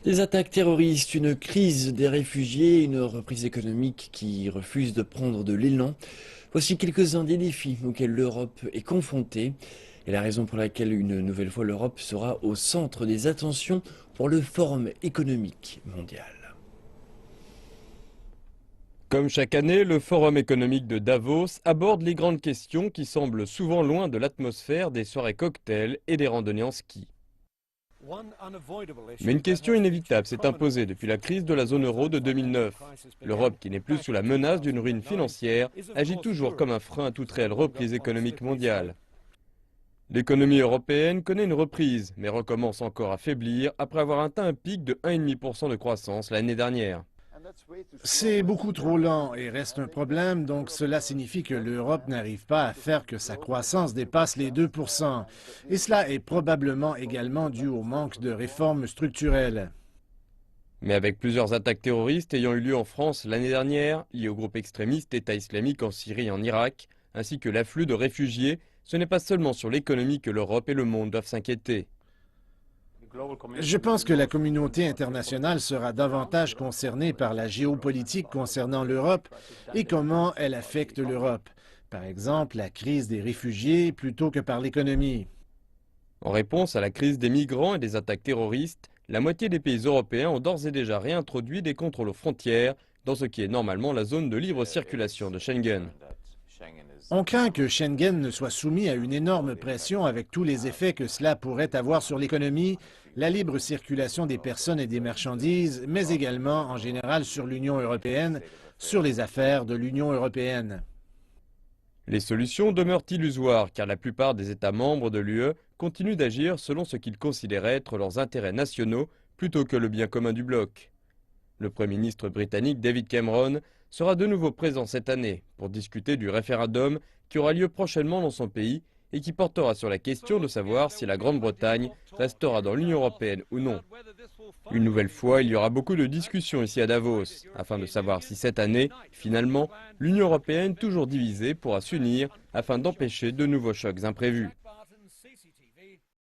Des attaques terroristes, une crise des réfugiés, une reprise économique qui refuse de prendre de l'élan. Voici quelques-uns des défis auxquels l'Europe est confrontée et la raison pour laquelle une nouvelle fois l'Europe sera au centre des attentions pour le Forum économique mondial. Comme chaque année, le Forum économique de Davos aborde les grandes questions qui semblent souvent loin de l'atmosphère des soirées cocktails et des randonnées en ski. Mais une question inévitable s'est imposée depuis la crise de la zone euro de 2009. L'Europe, qui n'est plus sous la menace d'une ruine financière, agit toujours comme un frein à toute réelle reprise économique mondiale. L'économie européenne connaît une reprise, mais recommence encore à faiblir après avoir atteint un pic de 1,5% de croissance l'année dernière. C'est beaucoup trop lent et reste un problème, donc cela signifie que l'Europe n'arrive pas à faire que sa croissance dépasse les 2%. Et cela est probablement également dû au manque de réformes structurelles. Mais avec plusieurs attaques terroristes ayant eu lieu en France l'année dernière, liées au groupe extrémiste État islamique en Syrie et en Irak, ainsi que l'afflux de réfugiés, ce n'est pas seulement sur l'économie que l'Europe et le monde doivent s'inquiéter. Je pense que la communauté internationale sera davantage concernée par la géopolitique concernant l'Europe et comment elle affecte l'Europe. Par exemple, la crise des réfugiés plutôt que par l'économie. En réponse à la crise des migrants et des attaques terroristes, la moitié des pays européens ont d'ores et déjà réintroduit des contrôles aux frontières dans ce qui est normalement la zone de libre circulation de Schengen. On craint que Schengen ne soit soumis à une énorme pression avec tous les effets que cela pourrait avoir sur l'économie, la libre circulation des personnes et des marchandises, mais également en général sur l'Union européenne, sur les affaires de l'Union européenne. Les solutions demeurent illusoires car la plupart des États membres de l'UE continuent d'agir selon ce qu'ils considèrent être leurs intérêts nationaux plutôt que le bien commun du bloc. Le Premier ministre britannique David Cameron sera de nouveau présent cette année pour discuter du référendum qui aura lieu prochainement dans son pays et qui portera sur la question de savoir si la Grande-Bretagne restera dans l'Union européenne ou non. Une nouvelle fois, il y aura beaucoup de discussions ici à Davos, afin de savoir si cette année, finalement, l'Union européenne, toujours divisée, pourra s'unir afin d'empêcher de nouveaux chocs imprévus.